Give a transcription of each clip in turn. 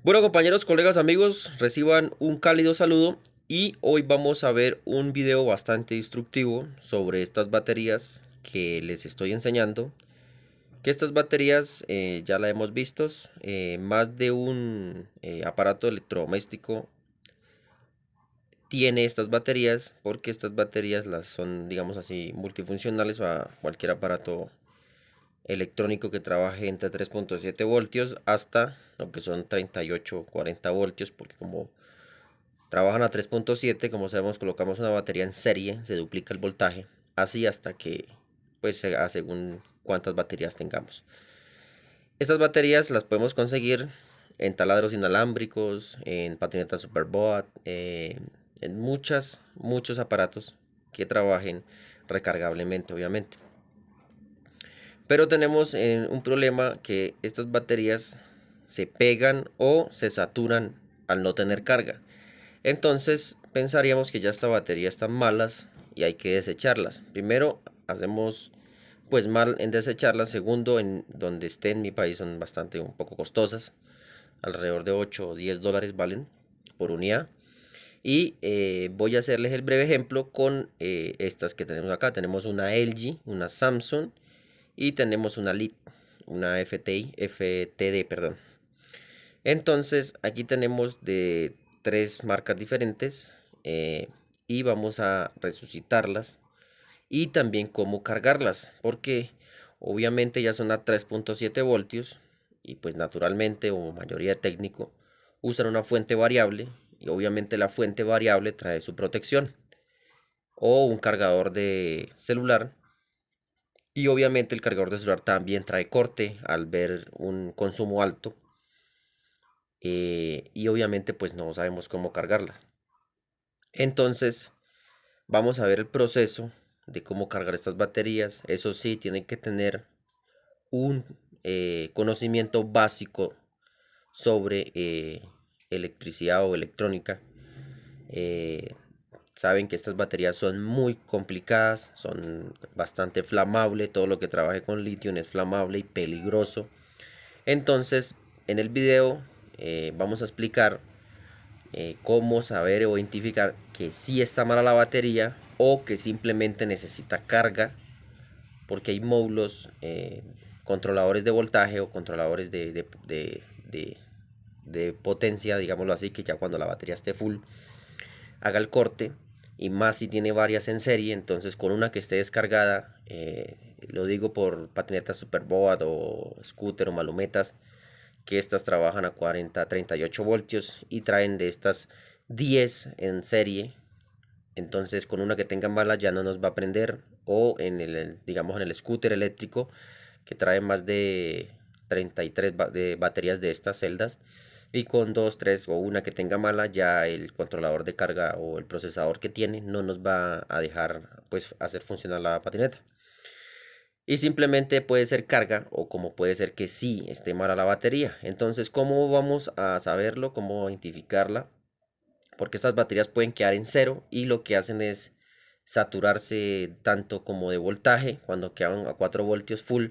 Bueno, compañeros, colegas, amigos, reciban un cálido saludo y hoy vamos a ver un video bastante instructivo sobre estas baterías que les estoy enseñando. Que estas baterías ya la hemos visto, más de un aparato electrodoméstico tiene estas baterías porque estas baterías las son, digamos así, multifuncionales para cualquier aparato electrónico que trabaje entre 3.7 voltios hasta lo que son 38 40 voltios, porque como trabajan a 3.7, como sabemos, colocamos una batería en serie, se duplica el voltaje, así hasta que pues según cuántas baterías tengamos. Estas baterías las podemos conseguir en taladros inalámbricos, en patinetas Superboat, en muchos aparatos que trabajen recargablemente, obviamente. Pero tenemos un problema, que estas baterías se pegan o se saturan al no tener carga. Entonces pensaríamos que ya esta batería están malas y hay que desecharlas. Primero hacemos pues mal en desecharlas. Segundo, en donde esté en mi país son bastante un poco costosas. Alrededor de 8 o 10 dólares valen por unidad. Y voy a hacerles el breve ejemplo con estas que tenemos acá. Tenemos una LG, una Samsung y tenemos una LIT, una FTD, perdón. Entonces aquí tenemos de tres marcas diferentes, y vamos a resucitarlas y también cómo cargarlas, porque obviamente ya son a 3.7 voltios y pues naturalmente, o mayoría de técnico, usan una fuente variable, y obviamente la fuente variable trae su protección o un cargador de celular, y obviamente el cargador de celular también trae corte al ver un consumo alto, y obviamente pues no sabemos cómo cargarla. Entonces vamos a ver el proceso de cómo cargar estas baterías. Eso sí, tienen que tener un conocimiento básico sobre electricidad o electrónica. Eh, Saben que estas baterías son muy complicadas, son bastante flamables. Todo lo que trabaje con litio es flamable y peligroso. Entonces, en el video vamos a explicar cómo saber o identificar que sí está mala la batería o que simplemente necesita carga, porque hay módulos, controladores de voltaje o controladores de potencia, digámoslo así, que ya cuando la batería esté full haga el corte, y más si tiene varias en serie. Entonces con una que esté descargada, lo digo por patinetas Superboat o scooter o malumetas, que estas trabajan a 38 voltios y traen de estas 10 en serie. Entonces con una que tenga mala ya no nos va a prender, o en digamos en el scooter eléctrico que trae más de 33 de baterías de estas celdas, y con 2 3 o una que tenga mala, ya el controlador de carga o el procesador que tiene no nos va a dejar pues hacer funcionar la patineta. Y simplemente puede ser carga, o como puede ser que sí esté mala la batería. Entonces, ¿cómo vamos a saberlo? ¿Cómo identificarla? Porque estas baterías pueden quedar en cero y lo que hacen es saturarse tanto como de voltaje cuando quedan a 4 voltios full,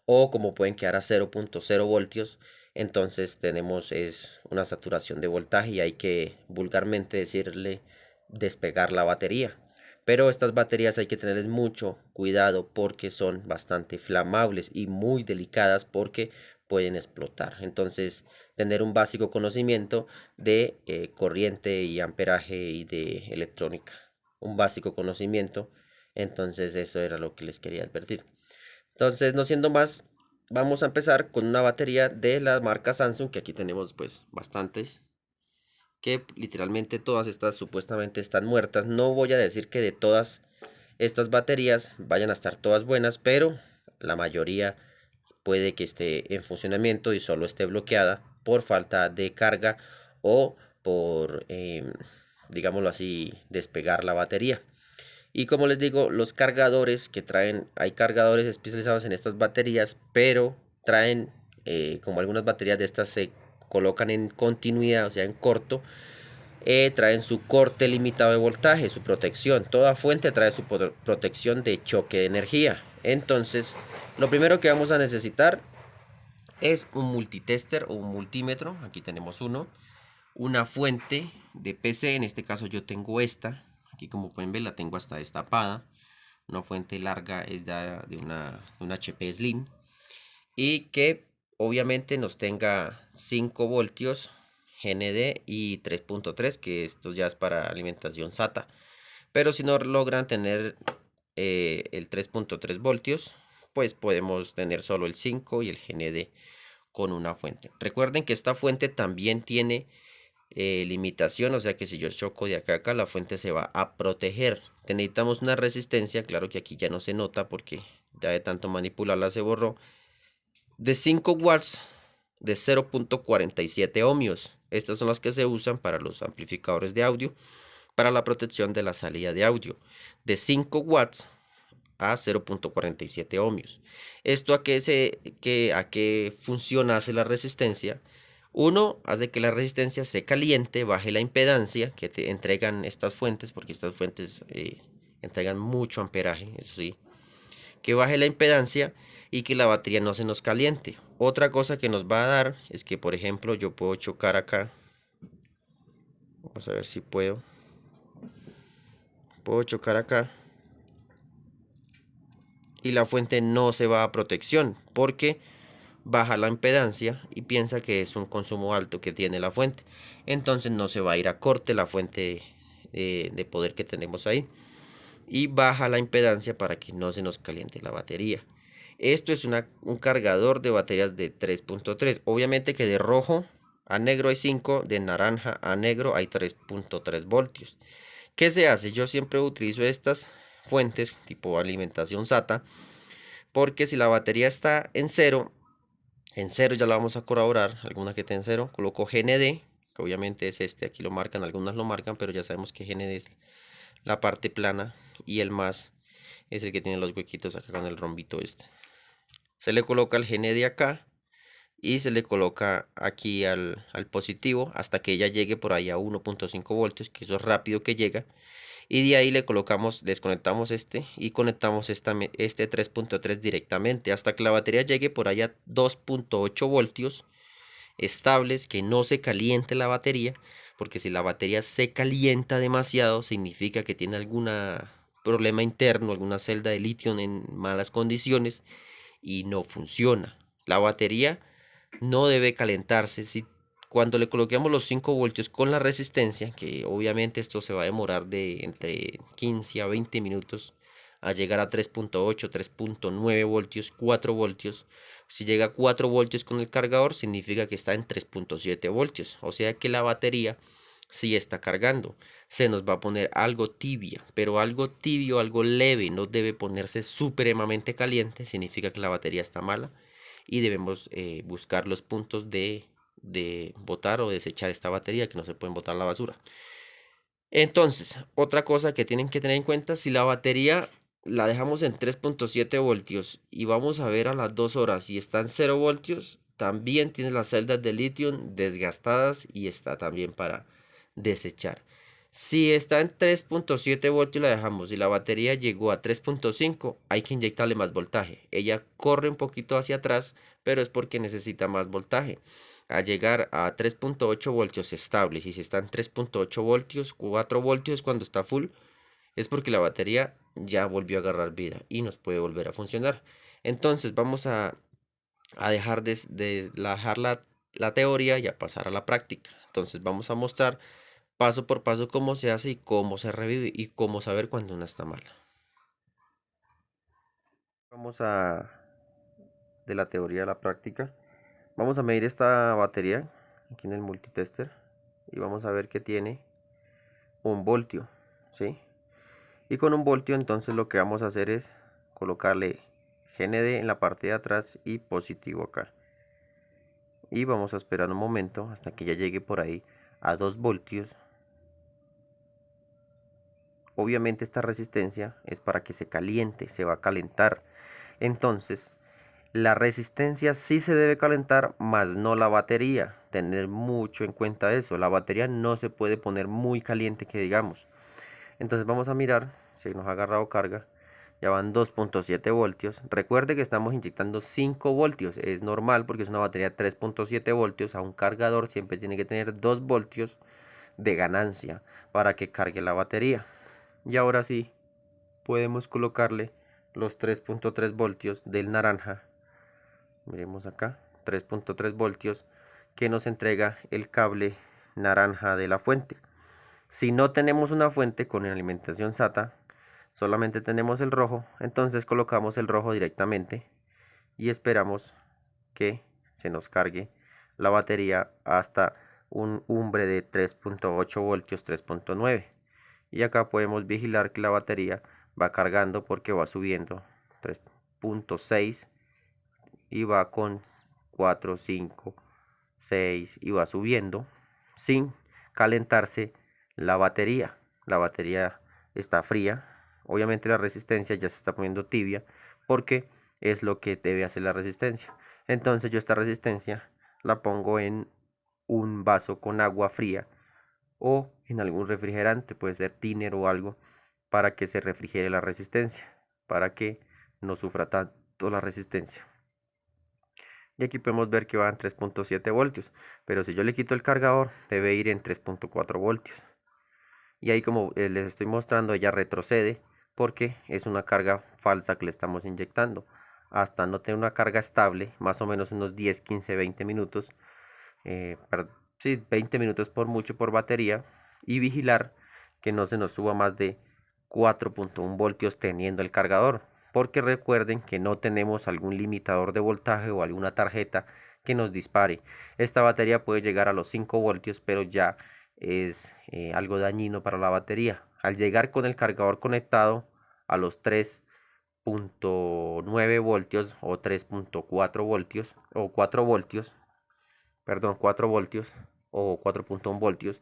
o como pueden quedar a 0.0 voltios. Entonces tenemos es una saturación de voltaje y hay que vulgarmente decirle despegar la batería. Pero estas baterías hay que tenerles mucho cuidado porque son bastante flamables y muy delicadas, porque pueden explotar. Entonces, tener un básico conocimiento de corriente y amperaje y de electrónica. Un básico conocimiento. Entonces, eso era lo que les quería advertir. Entonces, no siendo más, vamos a empezar con una batería de la marca Samsung, que aquí tenemos pues bastantes, que literalmente todas estas supuestamente están muertas. No voy a decir que de todas estas baterías vayan a estar todas buenas, pero la mayoría puede que esté en funcionamiento y solo esté bloqueada por falta de carga o por, digámoslo así, despegar la batería. Y como les digo, los cargadores que traen, hay cargadores especializados en estas baterías, pero traen, como algunas baterías de estas se colocan en continuidad, o sea en corto, traen su corte limitado de voltaje, su protección. Toda fuente trae su protección de choque de energía. Entonces, lo primero que vamos a necesitar es un multitester o un multímetro. Aquí tenemos uno. Una fuente de PC, en este caso yo tengo esta. Aquí como pueden ver la tengo hasta destapada. Una fuente larga es de una HP Slim. Y que obviamente nos tenga 5 voltios GND y 3.3, que esto ya es para alimentación SATA. Pero si no logran tener el 3.3 voltios, pues podemos tener solo el 5 y el GND con una fuente. Recuerden que esta fuente también tiene limitación, o sea que si yo choco de acá a acá, la fuente se va a proteger. Necesitamos una resistencia, claro que aquí ya no se nota porque ya de tanto manipularla se borró, de 5 watts de 0.47 ohmios. Estas son las que se usan para los amplificadores de audio, para la protección de la salida de audio, de 5 watts a 0.47 ohmios. ¿Esto a qué función hace la resistencia? Uno, hace que la resistencia se caliente, baje la impedancia que te entregan estas fuentes, porque estas fuentes entregan mucho amperaje, eso sí, que baje la impedancia y que la batería no se nos caliente. Otra cosa que nos va a dar es que, por ejemplo, yo puedo chocar acá. Vamos a ver si puedo chocar acá y la fuente no se va a protección porque baja la impedancia y piensa que es un consumo alto que tiene la fuente. Entonces no se va a ir a corte la fuente de poder que tenemos ahí. Y baja la impedancia para que no se nos caliente la batería. Esto es un cargador de baterías de 3.3. Obviamente que de rojo a negro hay 5, de naranja a negro hay 3.3 voltios. ¿Qué se hace? Yo siempre utilizo estas fuentes tipo alimentación SATA, porque si la batería está en cero ya la vamos a corroborar, alguna que esté en cero, coloco GND, que obviamente es este, aquí lo marcan, algunas lo marcan, pero ya sabemos que GND es la parte plana y el más es el que tiene los huequitos acá con el rombito este. Se le coloca el GND acá y se le coloca aquí al positivo hasta que ella llegue por ahí a 1.5 voltios, que eso es rápido que llega. Y de ahí le colocamos, desconectamos este y conectamos este 3.3 directamente hasta que la batería llegue por allá a 2.8 voltios estables, que no se caliente la batería, porque si la batería se calienta demasiado significa que tiene algún problema interno, alguna celda de litio en malas condiciones y no funciona. La batería no debe calentarse. Si cuando le coloquemos los 5 voltios con la resistencia, que obviamente esto se va a demorar de entre 15 a 20 minutos a llegar a 3.8, 3.9 voltios, 4 voltios. Si llega a 4 voltios con el cargador, significa que está en 3.7 voltios. O sea que la batería sí está cargando. Se nos va a poner algo tibia, pero algo tibio, algo leve. No debe ponerse supremamente caliente. Significa que la batería está mala y debemos buscar los puntos de botar o desechar esta batería, que no se pueden botar a la basura. Entonces, otra cosa que tienen que tener en cuenta, si la batería la dejamos en 3.7 voltios y vamos a ver a las 2 horas y está en 0 voltios, también tiene las celdas de litio desgastadas y está también para desechar. Si está en 3.7 voltios la dejamos y la batería llegó a 3.5, hay que inyectarle más voltaje. Ella corre un poquito hacia atrás, pero es porque necesita más voltaje. A llegar a 3.8 voltios estables, y si está en 3.8 voltios, 4 voltios cuando está full, es porque la batería ya volvió a agarrar vida y nos puede volver a funcionar. Entonces vamos a dejar dejar la teoría y a pasar a la práctica. Entonces vamos a mostrar paso por paso cómo se hace y cómo se revive y cómo saber cuando una está mala. Vamos de la teoría a la práctica. Vamos a medir esta batería aquí en el multitester y vamos a ver que tiene 1 voltio, ¿sí? Y con 1 voltio entonces lo que vamos a hacer es colocarle GND en la parte de atrás y positivo acá. Y vamos a esperar un momento hasta que ya llegue por ahí a 2 voltios. Obviamente esta resistencia es para que se caliente, se va a calentar. Entonces, la resistencia sí se debe calentar, más no la batería. Tener mucho en cuenta eso. La batería no se puede poner muy caliente, que digamos. Entonces vamos a mirar si nos ha agarrado carga. ya van 2.7 voltios. Recuerde que estamos inyectando 5 voltios, es normal porque es una batería de 3.7 voltios. A un cargador siempre tiene que tener 2 voltios de ganancia para que cargue la batería. Y ahora sí, podemos colocarle los 3.3 voltios del naranja. Miremos acá, 3.3 voltios que nos entrega el cable naranja de la fuente. Si no tenemos una fuente con alimentación SATA, solamente tenemos el rojo, entonces colocamos el rojo directamente y esperamos que se nos cargue la batería hasta un umbre de 3.8 voltios, 3.9. Y acá podemos vigilar que la batería va cargando porque va subiendo 3.6 y va con 4, 5, 6 y va subiendo sin calentarse la batería. La batería está fría. Obviamente la resistencia ya se está poniendo tibia porque es lo que debe hacer la resistencia. Entonces yo esta resistencia la pongo en un vaso con agua fría o en algún refrigerante, puede ser thinner o algo, para que se refrigere la resistencia, para que no sufra tanto la resistencia. Y aquí podemos ver que va en 3.7 voltios, pero si yo le quito el cargador debe ir en 3.4 voltios. Y ahí, como les estoy mostrando, ella retrocede porque es una carga falsa que le estamos inyectando. Hasta no tener una carga estable, más o menos unos 10, 15, 20 minutos, sí, 20 minutos por mucho por batería, y vigilar que no se nos suba más de 4.1 voltios teniendo el cargador, porque recuerden que no tenemos algún limitador de voltaje o alguna tarjeta que nos dispare. Esta batería puede llegar a los 5 voltios, pero ya es algo dañino para la batería. Al llegar con el cargador conectado a los 3.9 voltios o 3.4 voltios o 4 voltios, perdón, 4 voltios o 4.1 voltios,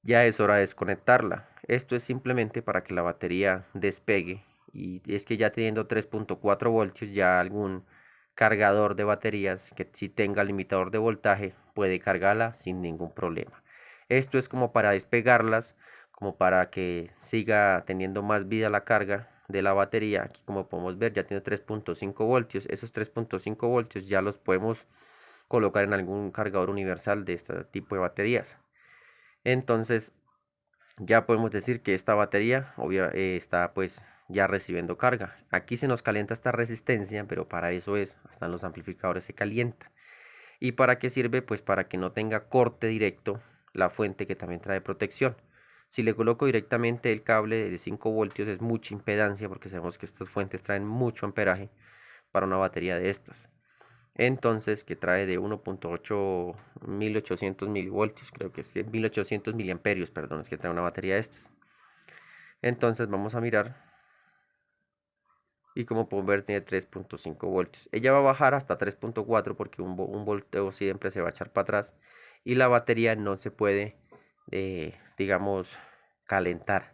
ya es hora de desconectarla. Esto es simplemente para que la batería despegue, y es que ya teniendo 3.4 voltios, ya algún cargador de baterías que si tenga limitador de voltaje puede cargarla sin ningún problema. Esto es como para despegarlas, como para que siga teniendo más vida la carga de la batería. Aquí, como podemos ver, ya tiene 3.5 voltios. Esos 3.5 voltios ya los podemos colocar en algún cargador universal de este tipo de baterías. Entonces ya podemos decir que esta batería está pues ya recibiendo carga. Aquí se nos calienta esta resistencia, pero para eso hasta en los amplificadores se calienta. ¿Y para qué sirve? Pues para que no tenga corte directo la fuente, que también trae protección. Si le coloco directamente el cable de 5 voltios es mucha impedancia, porque sabemos que estas fuentes traen mucho amperaje para una batería de estas. Entonces, que trae de 1.8 1800 milivoltios, creo que es que 1800 miliamperios, perdón, es que trae una batería de estas. Entonces vamos a mirar, y como pueden ver tiene 3.5 voltios. Ella va a bajar hasta 3.4 porque un volteo siempre se va a echar para atrás y la batería no se puede, digamos, calentar.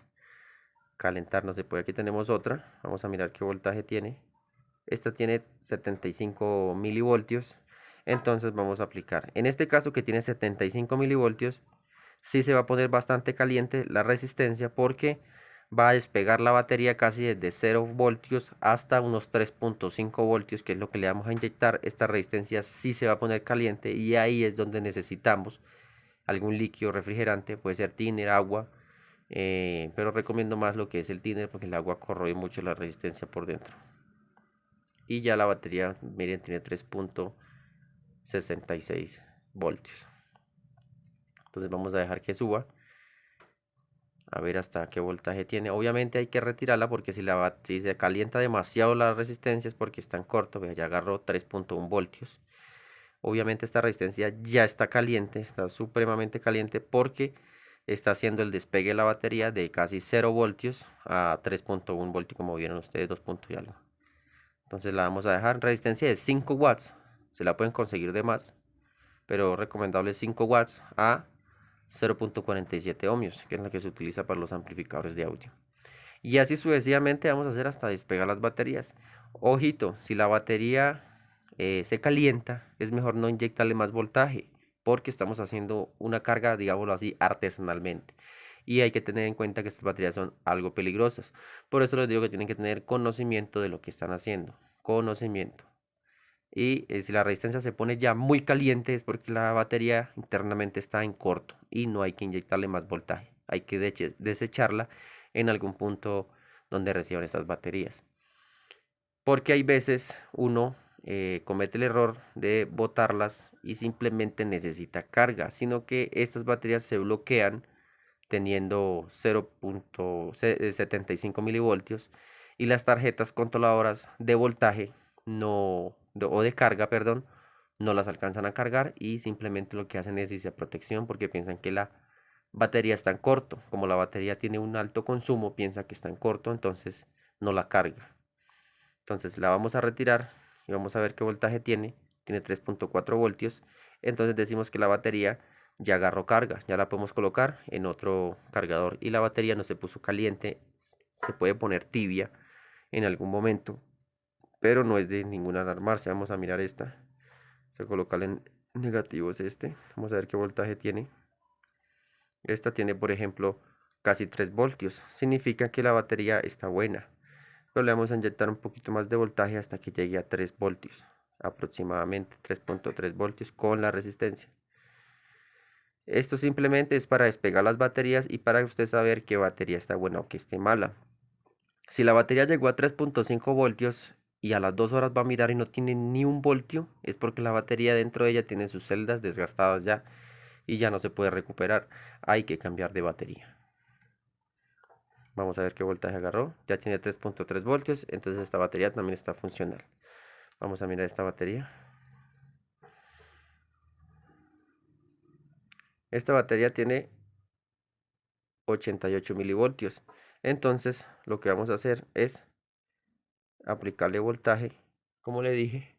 Calentar no se puede. Aquí tenemos otra, vamos a mirar qué voltaje tiene. Esta tiene 75 milivoltios. Entonces vamos a aplicar. En este caso, que tiene 75 milivoltios, sí se va a poner bastante caliente la resistencia, porque va a despegar la batería casi desde 0 voltios hasta unos 3.5 voltios, que es lo que le vamos a inyectar. Esta resistencia sí se va a poner caliente, y ahí es donde necesitamos algún líquido refrigerante, puede ser thinner, agua, pero recomiendo más lo que es el thinner porque el agua corroe mucho la resistencia por dentro. Y ya la batería, miren, tiene 3.66 voltios. Entonces vamos a dejar que suba, a ver hasta qué voltaje tiene. Obviamente hay que retirarla porque si se calienta demasiado la resistencia es porque está en corto. Ya agarró 3.1 voltios. Obviamente esta resistencia ya está caliente, está supremamente caliente, porque está haciendo el despegue de la batería de casi 0 voltios a 3.1 voltios, como vieron ustedes, 2 puntos y algo. Entonces la vamos a dejar resistencia de 5 watts. Se la pueden conseguir de más, pero recomendable 5 watts a 0.47 ohmios, que es la que se utiliza para los amplificadores de audio. Y así sucesivamente vamos a hacer hasta despegar las baterías. Ojito, si la batería se calienta, es mejor no inyectarle más voltaje, porque estamos haciendo una carga, digámoslo así, artesanalmente. y hay que tener en cuenta que estas baterías son algo peligrosas. Por eso les digo que tienen que tener conocimiento de lo que están haciendo, conocimiento. Y si la resistencia se pone ya muy caliente es porque la batería internamente está en corto y no hay que inyectarle más voltaje. Hay que desecharla en algún punto donde reciban estas baterías. Porque hay veces uno comete el error de botarlas y simplemente necesita carga, sino que estas baterías se bloquean teniendo 0.75 milivoltios y las tarjetas controladoras de voltaje o de carga, perdón, no las alcanzan a cargar y simplemente lo que hacen es irse a protección porque piensan que la batería está en corto. Como la batería tiene un alto consumo, piensa que está en corto, entonces no la carga. Entonces la vamos a retirar y vamos a ver qué voltaje tiene. Tiene 3.4 voltios. Entonces decimos que la batería ya agarró carga. Ya la podemos colocar en otro cargador. Y la batería no se puso caliente. Se puede poner tibia en algún momento. Pero no es de ninguna alarmarse. Vamos a mirar esta. Vamos a colocarle en negativos este. Vamos a ver qué voltaje tiene. Esta tiene, por ejemplo, casi 3 voltios. Significa que la batería está buena. Pero le vamos a inyectar un poquito más de voltaje hasta que llegue a 3 voltios. Aproximadamente 3.3 voltios con la resistencia. Esto simplemente es para despegar las baterías y para usted saber qué batería está buena o que esté mala. Si la batería llegó a 3.5 voltios y a las 2 horas va a mirar y no tiene ni un voltio, es porque la batería dentro de ella tiene sus celdas desgastadas ya y ya no se puede recuperar. Hay que cambiar de batería. Vamos a ver qué voltaje agarró. Ya tiene 3.3 voltios, entonces esta batería también está funcional. Vamos a mirar esta batería. Esta batería tiene 88 milivoltios. Entonces lo que vamos a hacer es aplicarle voltaje, como le dije.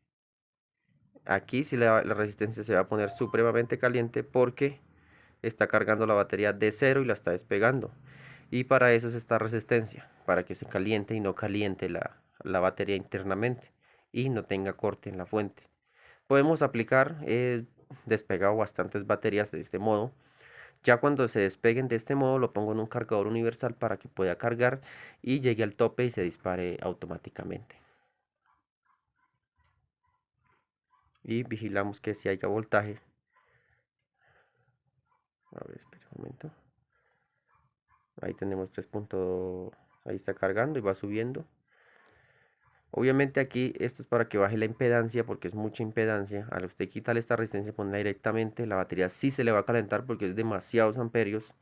Aquí sí la resistencia se va a poner supremamente caliente porque está cargando la batería de cero y la está despegando. Y para eso es esta resistencia, para que se caliente y no caliente la batería internamente y no tenga corte en la fuente. Podemos aplicar, despegado bastantes baterías de este modo. Ya cuando se despeguen de este modo lo pongo en un cargador universal para que pueda cargar y llegue al tope y se dispare automáticamente. Y vigilamos que si haya voltaje. A ver, espera un momento. Ahí tenemos 3. Ahí está cargando y va subiendo. Obviamente aquí esto es para que baje la impedancia porque es mucha impedancia. Al usted quitarle esta resistencia y ponerla directamente, la batería sí se le va a calentar porque es demasiados amperios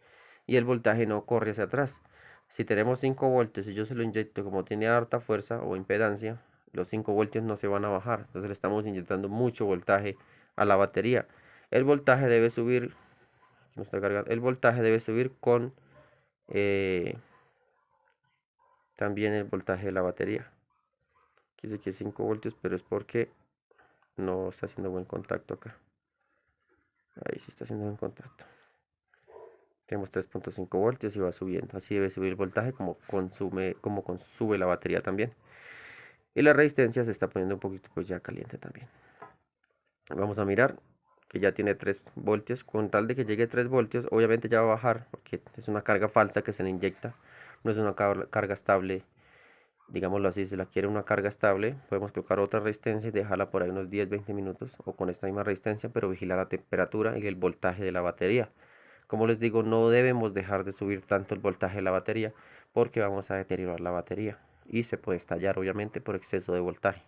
y el voltaje no corre hacia atrás. Si tenemos 5 voltios y yo se lo inyecto como tiene harta fuerza o impedancia, los 5 voltios no se van a bajar. Entonces le estamos inyectando mucho voltaje a la batería. El voltaje debe subir, el voltaje debe subir con también el voltaje de la batería. Aquí dice que 5 voltios, pero es porque no está haciendo buen contacto acá. Ahí sí está haciendo buen contacto. Tenemos 3.5 voltios y va subiendo. Así debe subir el voltaje como sube la batería también. Y la resistencia se está poniendo un poquito pues ya caliente también. Vamos a mirar que ya tiene 3 voltios. Con tal de que llegue a 3 voltios, obviamente ya va a bajar porque es una carga falsa que se le inyecta. No es una carga estable. Digámoslo así, si la quiere una carga estable, podemos colocar otra resistencia y dejarla por ahí unos 10-20 minutos o con esta misma resistencia, pero vigilar la temperatura y el voltaje de la batería. Como les digo, no debemos dejar de subir tanto el voltaje de la batería porque vamos a deteriorar la batería y se puede estallar obviamente por exceso de voltaje.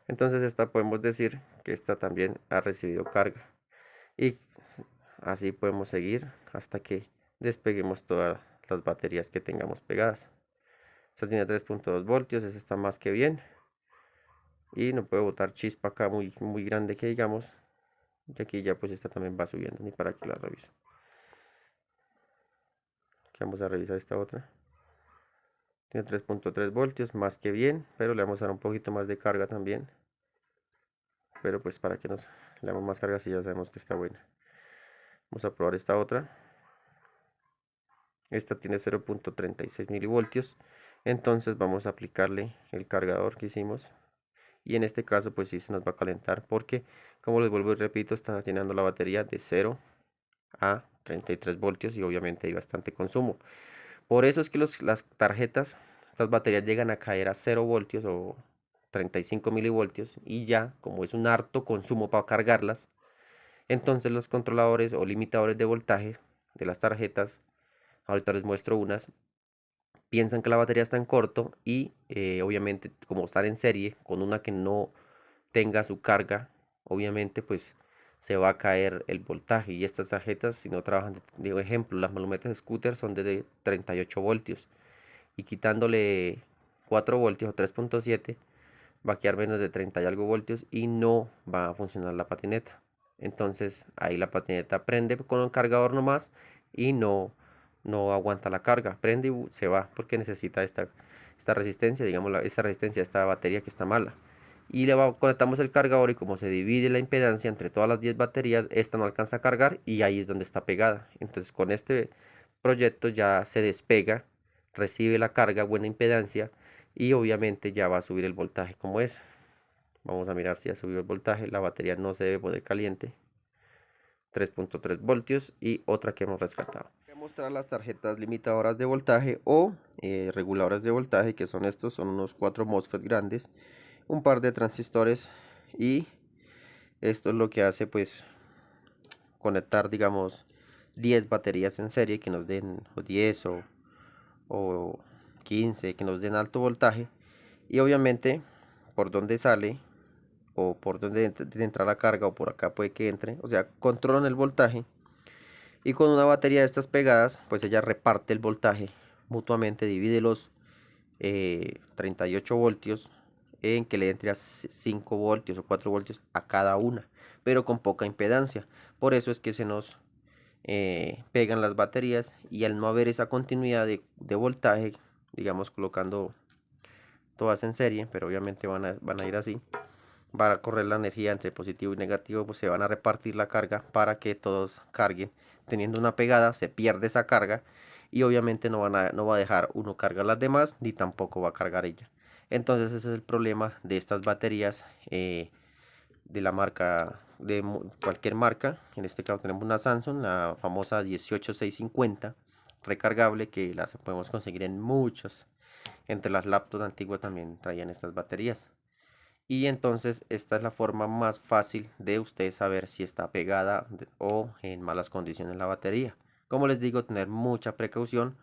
Entonces esta podemos decir que esta también ha recibido carga y así podemos seguir hasta que despeguemos todas las baterías que tengamos pegadas. Esta tiene 3.2 voltios, esta está más que bien. Y no puede botar chispa acá muy grande que digamos. Y aquí ya pues esta también va subiendo, ni para que la reviso. Aquí vamos a revisar esta otra. Tiene 3.3 voltios, más que bien, pero le vamos a dar un poquito más de carga también. Pero pues para que le damos más carga si ya sabemos que está buena. Vamos a probar esta otra. Esta tiene 0.36 milivoltios. Entonces vamos a aplicarle el cargador que hicimos. Y en este caso pues sí se nos va a calentar porque, como les vuelvo y repito, está llenando la batería de 0 a 33 voltios y obviamente hay bastante consumo. Por eso es que las tarjetas, las baterías llegan a caer a 0 voltios o 35 milivoltios y ya, como es un harto consumo para cargarlas, entonces los controladores o limitadores de voltaje de las tarjetas, ahorita les muestro unas, piensan que la batería está en corto y obviamente como están en serie con una que no tenga su carga, obviamente pues se va a caer el voltaje. Y estas tarjetas, si no trabajan, de ejemplo, las malumetas scooter son de 38 voltios y quitándole 4 voltios o 3.7 va a quedar menos de 30 y algo voltios y no va a funcionar la patineta. Entonces ahí la patineta prende con el cargador nomás y no aguanta la carga, prende y se va porque necesita esta resistencia, digamos, esta resistencia, esta batería que está mala. Y conectamos el cargador y como se divide la impedancia entre todas las 10 baterías, esta no alcanza a cargar y ahí es donde está pegada. Entonces con este proyecto ya se despega, recibe la carga, buena impedancia y obviamente ya va a subir el voltaje como es. Vamos a mirar si ha subido el voltaje, la batería no se debe poner caliente. 3.3 voltios y otra que hemos rescatado. Voy a mostrar las tarjetas limitadoras de voltaje o reguladoras de voltaje, que son estos, son unos 4 MOSFET grandes, un par de transistores y esto es lo que hace pues conectar digamos 10 baterías en serie que nos den o 10 o 15 que nos den alto voltaje y obviamente por donde sale o por donde entra la carga o por acá puede que entre, o sea, controlan el voltaje y con una batería de estas pegadas pues ella reparte el voltaje mutuamente, divide los 38 voltios en que le entre a 5 voltios o 4 voltios a cada una, pero con poca impedancia. Por eso es que se nos pegan las baterías y al no haber esa continuidad de voltaje, digamos colocando todas en serie, pero obviamente van a ir así, va a correr la energía entre positivo y negativo, pues se van a repartir la carga para que todos carguen. Teniendo una pegada se pierde esa carga y obviamente no va a dejar uno cargar las demás ni tampoco va a cargar ella. Entonces ese es el problema de estas baterías de la marca, de cualquier marca. En este caso tenemos una Samsung, la famosa 18650 recargable, que las podemos conseguir en muchos, entre las laptops antiguas también traían estas baterías. Y entonces esta es la forma más fácil de usted saber si está pegada o en malas condiciones la batería. Como les digo, tener mucha precaución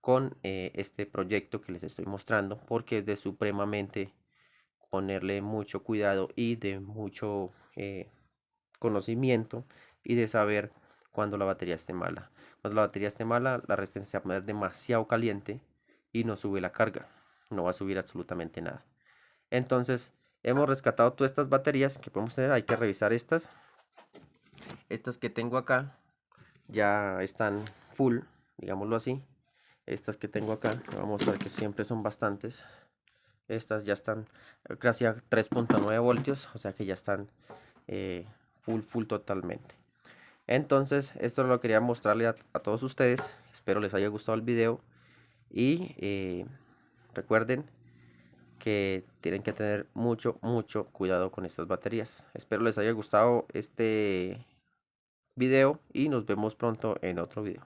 con este proyecto que les estoy mostrando, porque es de supremamente ponerle mucho cuidado y de mucho conocimiento y de saber cuando la batería esté mala. Cuando la batería esté mala, la resistencia va a poner demasiado caliente y no sube la carga, no va a subir absolutamente nada. Entonces hemos rescatado todas estas baterías que podemos tener. Hay que revisar estas que tengo acá ya están full, digámoslo así. Estas que tengo acá, vamos a ver que siempre son bastantes. Estas ya están casi a 3.9 voltios, o sea que ya están full totalmente. Entonces esto lo quería mostrarle a todos ustedes. Espero les haya gustado el video y recuerden que tienen que tener mucho cuidado con estas baterías. Espero les haya gustado este video y nos vemos pronto en otro video.